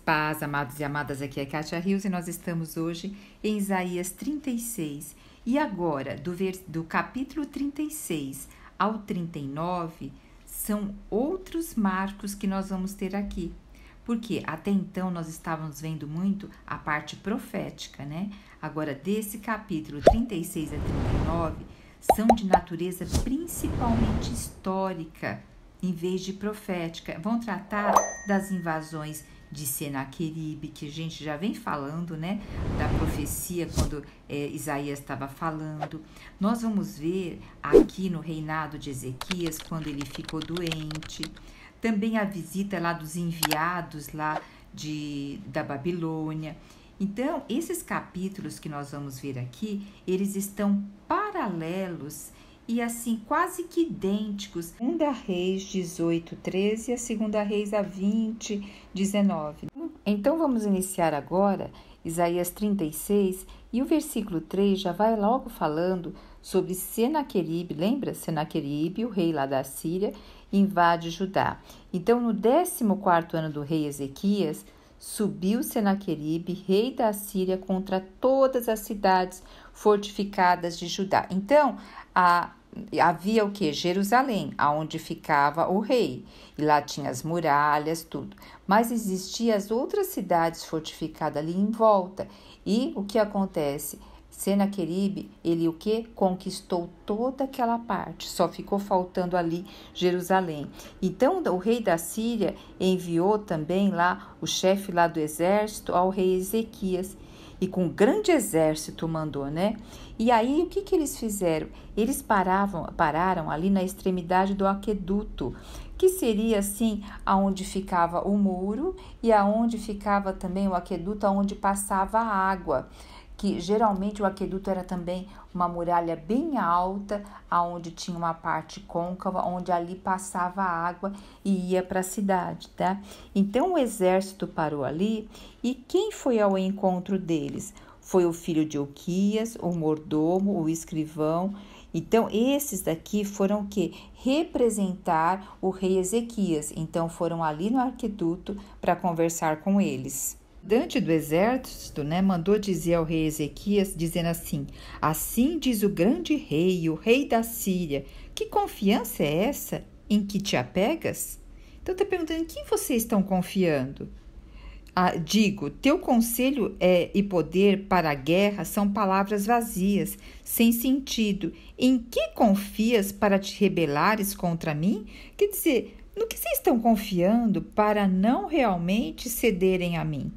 Paz, amados e amadas, aqui é Kátia Rios e nós estamos hoje em Isaías 36. E agora, do capítulo 36 ao 39, são outros marcos que nós vamos ter aqui. Porque até então nós estávamos vendo muito a parte profética, né? Agora, desse capítulo 36 a 39, são de natureza principalmente histórica, em vez de profética. Vão tratar das invasões de Senaqueribe, que a gente já vem falando, né? Da profecia quando Isaías estava falando. Nós vamos ver aqui no reinado de Ezequias, quando ele ficou doente. Também a visita lá dos enviados lá da Babilônia. Então, esses capítulos que nós vamos ver aqui, eles estão paralelos e assim quase que idênticos. 2 Reis 18, 13 e a 2 Reis 20, 19. Então vamos iniciar agora Isaías 36 e o versículo 3 já vai logo falando sobre Senaqueribe. Lembra? Senaqueribe, o rei lá da Síria, invade Judá. Então no 14º ano do rei Ezequias, subiu Senaqueribe, rei da Síria, contra todas as cidades fortificadas de Judá. Então, havia o que? Jerusalém, aonde ficava o rei. E lá tinha as muralhas, tudo. Mas existiam as outras cidades fortificadas ali em volta. E o que acontece? Senaqueribe, ele o que? Conquistou toda aquela parte, só ficou faltando ali Jerusalém. Então o rei da Síria enviou também lá o chefe lá do exército ao rei Ezequias, e com um grande exército mandou, né? E aí o que eles fizeram? Eles pararam ali na extremidade do aqueduto, que seria assim aonde ficava o muro e aonde ficava também o aqueduto, aonde passava a água. Que geralmente o aqueduto era também uma muralha bem alta, aonde tinha uma parte côncava, onde ali passava a água e ia para a cidade, tá? Então o exército parou ali e quem foi ao encontro deles? Foi o filho de Ilquias, o mordomo, o escrivão. Então esses daqui foram o quê? Representar o rei Ezequias. Então foram ali no aqueduto para conversar com eles. O comandante do exército, né, mandou dizer ao rei Ezequias, dizendo assim: assim diz o grande rei, o rei da Síria, que confiança é essa em que te apegas? Então está perguntando, em quem vocês estão confiando? Digo, teu conselho e poder para a guerra são palavras vazias, sem sentido. Em que confias para te rebelares contra mim? Quer dizer, no que vocês estão confiando para não realmente cederem a mim?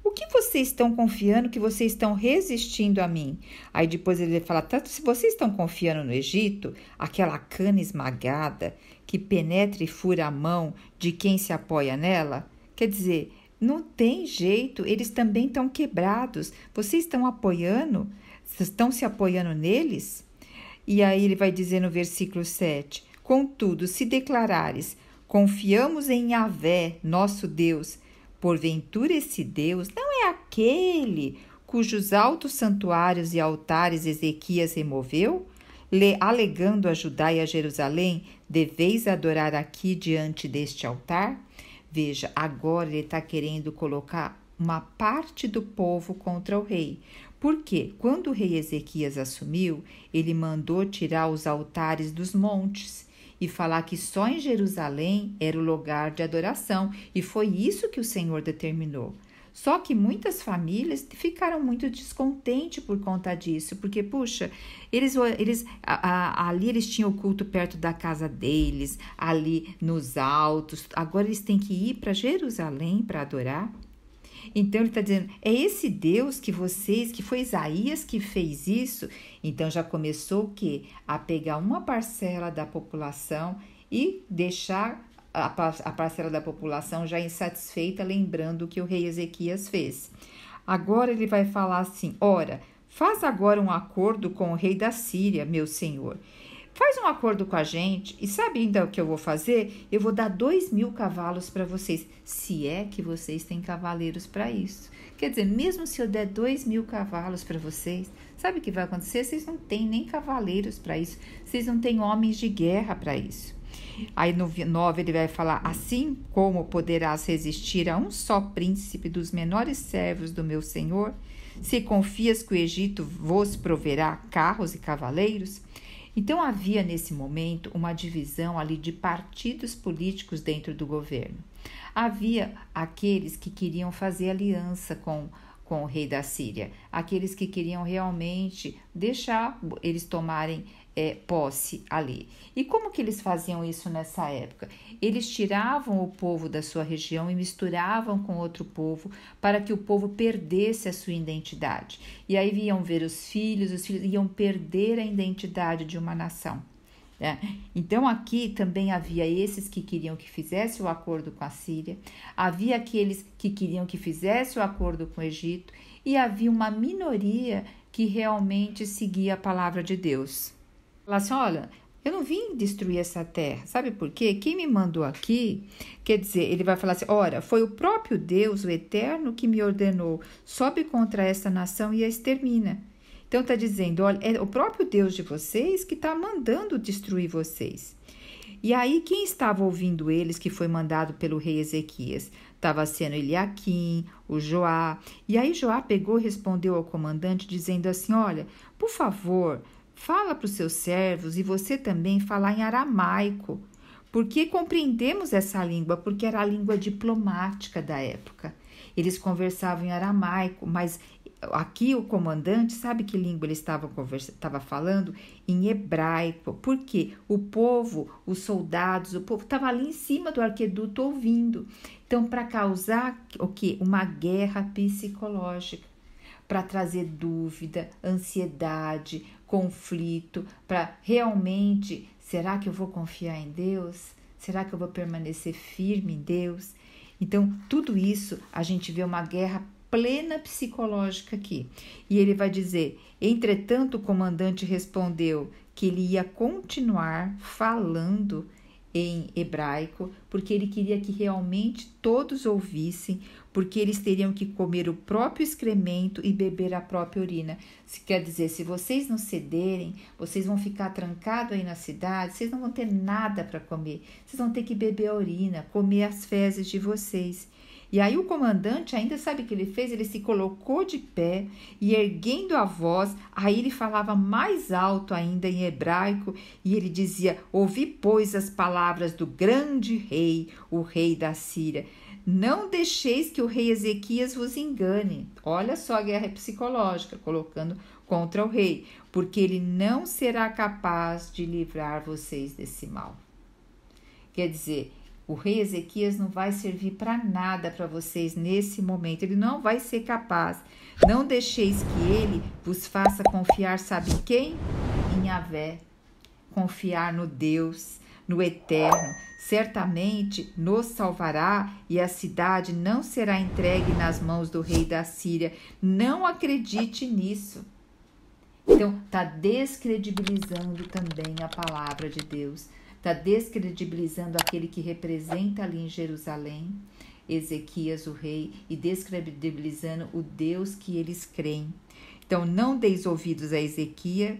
O que vocês estão confiando que vocês estão resistindo a mim? Aí depois ele fala, tanto se vocês estão confiando no Egito, aquela cana esmagada que penetra e fura a mão de quem se apoia nela, quer dizer, não tem jeito, eles também estão quebrados. Vocês estão se apoiando neles? E aí ele vai dizer no versículo 7, contudo, se declarares, confiamos em Yahvé, nosso Deus, porventura esse Deus não é aquele cujos altos santuários e altares Ezequias removeu? Alegando a Judá e a Jerusalém, deveis adorar aqui diante deste altar? Veja, agora ele está querendo colocar uma parte do povo contra o rei. Porque quando o rei Ezequias assumiu, ele mandou tirar os altares dos montes e falar que só em Jerusalém era o lugar de adoração. E foi isso que o Senhor determinou. Só que muitas famílias ficaram muito descontentes por conta disso, porque, puxa, ali eles tinham o culto perto da casa deles, ali nos altos, agora eles têm que ir para Jerusalém para adorar. Então ele está dizendo, é esse Deus que foi Isaías que fez isso? Então já começou o quê? A pegar uma parcela da população e deixar a parcela da população já insatisfeita, lembrando o que o rei Ezequias fez. Agora ele vai falar assim, ora, faz agora um acordo com o rei da Síria, meu senhor. Faz um acordo com a gente e sabe ainda o que eu vou fazer? Eu vou dar 2.000 cavalos para vocês, se é que vocês têm cavaleiros para isso. Quer dizer, mesmo se eu der 2.000 cavalos para vocês, sabe o que vai acontecer? Vocês não têm nem cavaleiros para isso, vocês não têm homens de guerra para isso. Aí no 9 ele vai falar: assim como poderás resistir a um só príncipe dos menores servos do meu senhor, se confias que o Egito vos proverá carros e cavaleiros? Então havia nesse momento uma divisão ali de partidos políticos dentro do governo. Havia aqueles que queriam fazer aliança com o rei da Síria, aqueles que queriam realmente deixar eles tomarem posse ali. E como que eles faziam isso nessa época? Eles tiravam o povo da sua região e misturavam com outro povo para que o povo perdesse a sua identidade. E aí iam ver os filhos iam perder a identidade de uma nação. Então aqui também havia esses que queriam que fizesse o acordo com a Síria, havia aqueles que queriam que fizesse o acordo com o Egito e havia uma minoria que realmente seguia a palavra de Deus. Fala assim: olha, eu não vim destruir essa terra, sabe por quê? Quem me mandou aqui, quer dizer, ele vai falar assim: ora, foi o próprio Deus, o Eterno, que me ordenou, sobe contra essa nação e a extermina. Então está dizendo: olha, é o próprio Deus de vocês que está mandando destruir vocês. E aí quem estava ouvindo eles, que foi mandado pelo rei Ezequias? Estava sendo Eliaquim, o Joá. E aí Joá pegou e respondeu ao comandante dizendo assim: olha, por favor, fala para os seus servos e você também falar em aramaico, porque compreendemos essa língua, porque era a língua diplomática da época. Eles conversavam em aramaico, mas aqui o comandante, sabe que língua ele estava falando? Em hebraico. Por quê? O povo, os soldados, o povo estava ali em cima do arqueduto ouvindo. Então, para causar o quê? Uma guerra psicológica, para trazer dúvida, ansiedade, conflito, para realmente, será que eu vou confiar em Deus? Será que eu vou permanecer firme em Deus? Então, tudo isso, a gente vê uma guerra plena psicológica aqui. E ele vai dizer: entretanto, o comandante respondeu que ele ia continuar falando em hebraico, porque ele queria que realmente todos ouvissem, porque eles teriam que comer o próprio excremento e beber a própria urina. Quer dizer, se vocês não cederem, vocês vão ficar trancados aí na cidade, vocês não vão ter nada para comer, vocês vão ter que beber a urina, comer as fezes de vocês. E aí o comandante ainda sabe o que ele fez? Ele se colocou de pé e erguendo a voz, aí ele falava mais alto ainda em hebraico e ele dizia: ouvi, pois, as palavras do grande rei, o rei da Síria. Não deixeis que o rei Ezequias vos engane. Olha só a guerra psicológica, colocando contra o rei, porque ele não será capaz de livrar vocês desse mal. Quer dizer, o rei Ezequias não vai servir para nada para vocês nesse momento. Ele não vai ser capaz. Não deixeis que ele vos faça confiar, sabe em quem? Em Yahvé. Confiar no Deus, no Eterno. Certamente nos salvará e a cidade não será entregue nas mãos do rei da Síria. Não acredite nisso. Então, está descredibilizando também a palavra de Deus. Está descredibilizando aquele que representa ali em Jerusalém, Ezequias, o rei, e descredibilizando o Deus que eles creem. Então, não deis ouvidos a Ezequias,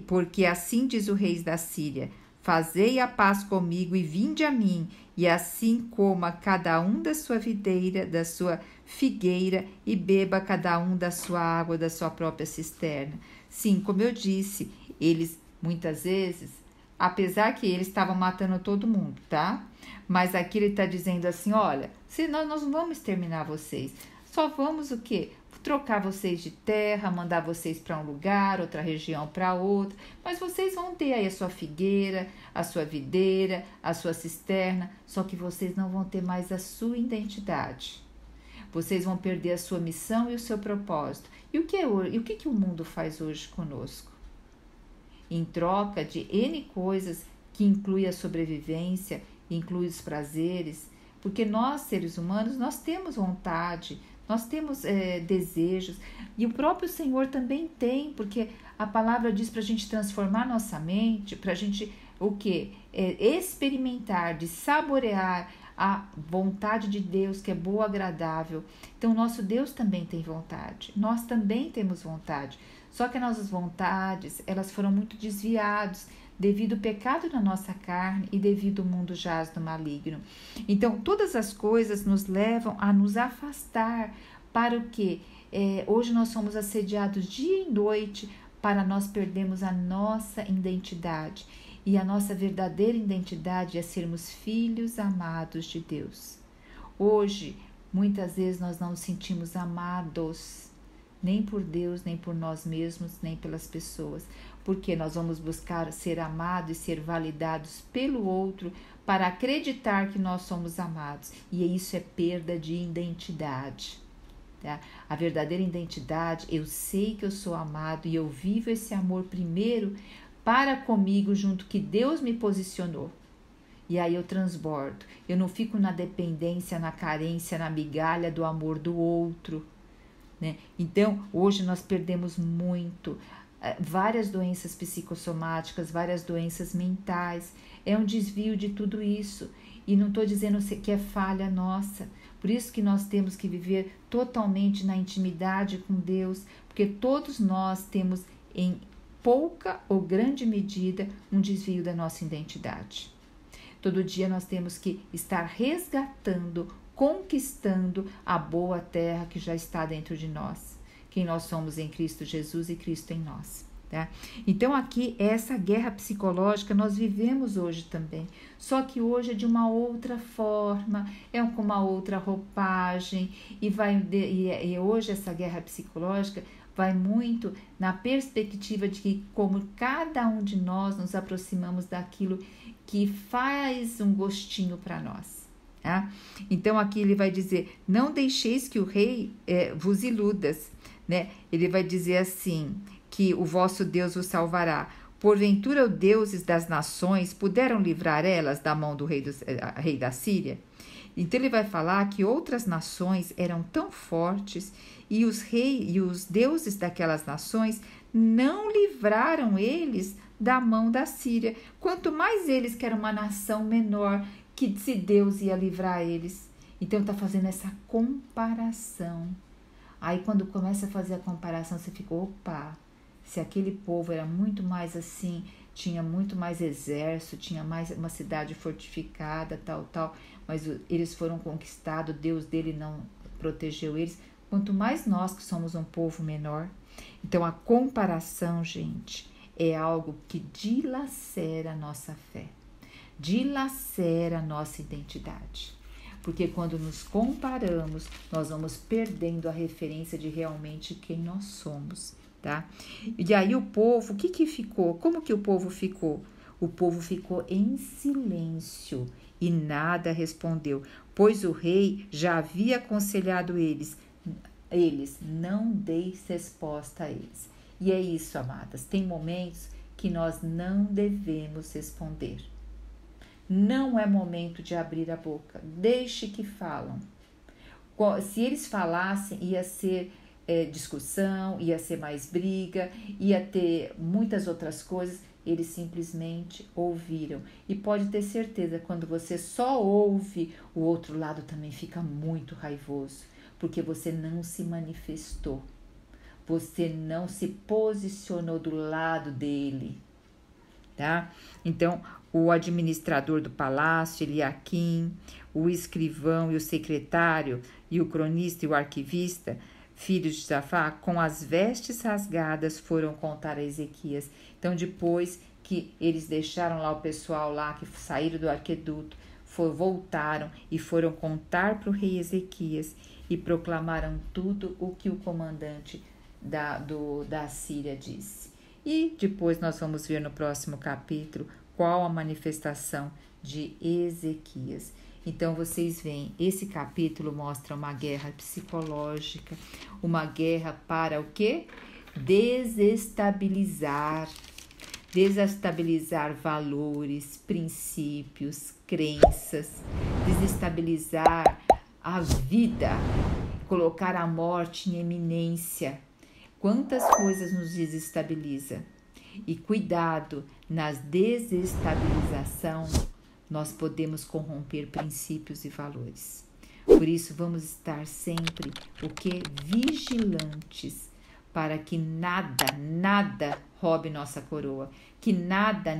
porque assim diz o rei da Síria: fazei a paz comigo e vinde a mim, e assim coma cada um da sua videira, da sua figueira, e beba cada um da sua água, da sua própria cisterna. Sim, como eu disse, eles muitas vezes, apesar que eles estavam matando todo mundo, tá? Mas aqui ele está dizendo assim: olha, se nós não vamos exterminar vocês, só vamos o quê? Trocar vocês de terra, mandar vocês para um lugar, outra região para outra, mas vocês vão ter aí a sua figueira, a sua videira, a sua cisterna, só que vocês não vão ter mais a sua identidade. Vocês vão perder a sua missão e o seu propósito. E o que o mundo faz hoje conosco? Em troca de N coisas que inclui a sobrevivência, inclui os prazeres, porque nós, seres humanos, nós temos vontade, nós temos desejos, e o próprio Senhor também tem, porque a palavra diz para a gente transformar nossa mente, para a gente experimentar, de saborear a vontade de Deus, que é boa, agradável. Então, nosso Deus também tem vontade. Nós também temos vontade. Só que as nossas vontades, elas foram muito desviadas devido ao pecado na nossa carne e devido ao mundo jaz do maligno. Então, todas as coisas nos levam a nos afastar para o quê? Hoje nós somos assediados dia e noite para nós perdermos a nossa identidade. E a nossa verdadeira identidade é sermos filhos amados de Deus. Hoje, muitas vezes nós não nos sentimos amados, nem por Deus, nem por nós mesmos, nem pelas pessoas. Porque nós vamos buscar ser amados e ser validados pelo outro para acreditar que nós somos amados. E isso é perda de identidade. Tá? A verdadeira identidade, eu sei que eu sou amado e eu vivo esse amor primeiro para comigo junto que Deus me posicionou. E aí eu transbordo. Eu não fico na dependência, na carência, na migalha do amor do outro. Né? Então, hoje nós perdemos muito. Várias doenças psicossomáticas, várias doenças mentais. É um desvio de tudo isso. E não estou dizendo que é falha nossa. Por isso que nós temos que viver totalmente na intimidade com Deus. Porque todos nós temos em pouca ou grande medida um desvio da nossa identidade. Todo dia nós temos que estar resgatando, conquistando a boa terra que já está dentro de nós. Quem nós somos em Cristo Jesus e Cristo em nós. Tá? Então aqui essa guerra psicológica nós vivemos hoje também, só que hoje é de uma outra forma, é com uma outra roupagem e hoje essa guerra psicológica vai muito na perspectiva de que como cada um de nós nos aproximamos daquilo que faz um gostinho para nós. Tá? Então aqui ele vai dizer, não deixeis que o rei vos iludas, né? Ele vai dizer assim, que o vosso Deus vos salvará. Porventura os deuses das nações puderam livrar elas da mão do rei da Síria? Então ele vai falar que outras nações eram tão fortes e os deuses daquelas nações não livraram eles da mão da Síria. Quanto mais eles, que eram uma nação menor, que se Deus ia livrar eles. Então está fazendo essa comparação. Aí quando começa a fazer a comparação, você fica, opa, se aquele povo era muito mais assim, tinha muito mais exército, tinha mais uma cidade fortificada, tal, mas eles foram conquistados, Deus dele não protegeu eles, quanto mais nós que somos um povo menor. Então a comparação, gente, é algo que dilacera a nossa fé, dilacera a nossa identidade. Porque quando nos comparamos, nós vamos perdendo a referência de realmente quem nós somos. Tá? E aí o povo, o que ficou? Como que o povo ficou? O povo ficou em silêncio e nada respondeu, pois o rei já havia aconselhado eles, não deis resposta a eles. E é isso, amadas, tem momentos que nós não devemos responder. Não é momento de abrir a boca, deixe que falam. Se eles falassem, ia ser discussão, ia ser mais briga, ia ter muitas outras coisas. Eles simplesmente ouviram. E pode ter certeza, quando você só ouve, o outro lado também fica muito raivoso, porque você não se manifestou, você não se posicionou do lado dele, tá? Então, o administrador do palácio, Eliaquim, o escrivão e o secretário, e o cronista e o arquivista, filhos de Safá, com as vestes rasgadas, foram contar a Ezequias. Então, depois que eles deixaram lá o pessoal lá, que saíram do arqueduto, voltaram e foram contar para o rei Ezequias e proclamaram tudo o que o comandante da Síria disse. E depois nós vamos ver no próximo capítulo qual a manifestação de Ezequias. Então vocês veem, esse capítulo mostra uma guerra psicológica, uma guerra para o quê? Desestabilizar valores, princípios, crenças, desestabilizar a vida, colocar a morte em eminência. Quantas coisas nos desestabiliza? E cuidado, na desestabilização nós podemos corromper princípios e valores. Por isso, vamos estar sempre vigilantes, para que nada roube nossa coroa, que nada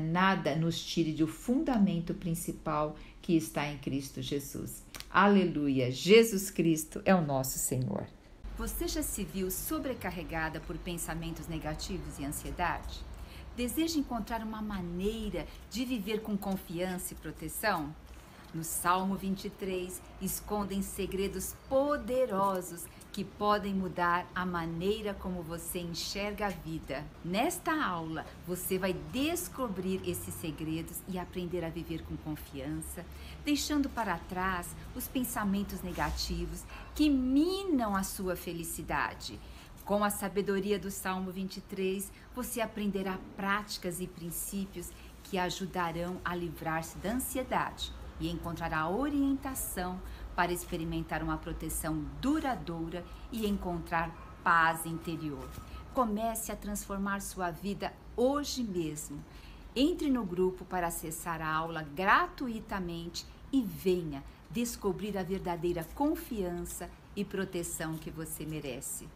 nos tire do fundamento principal que está em Cristo Jesus. Aleluia! Jesus Cristo é o nosso Senhor. Você já se viu sobrecarregada por pensamentos negativos e ansiedade? Deseja encontrar uma maneira de viver com confiança e proteção? No Salmo 23, escondem segredos poderosos que podem mudar a maneira como você enxerga a vida. Nesta aula, você vai descobrir esses segredos e aprender a viver com confiança, deixando para trás os pensamentos negativos que minam a sua felicidade. Com a sabedoria do Salmo 23, você aprenderá práticas e princípios que ajudarão a livrar-se da ansiedade e encontrará orientação para experimentar uma proteção duradoura e encontrar paz interior. Comece a transformar sua vida hoje mesmo. Entre no grupo para acessar a aula gratuitamente e venha descobrir a verdadeira confiança e proteção que você merece.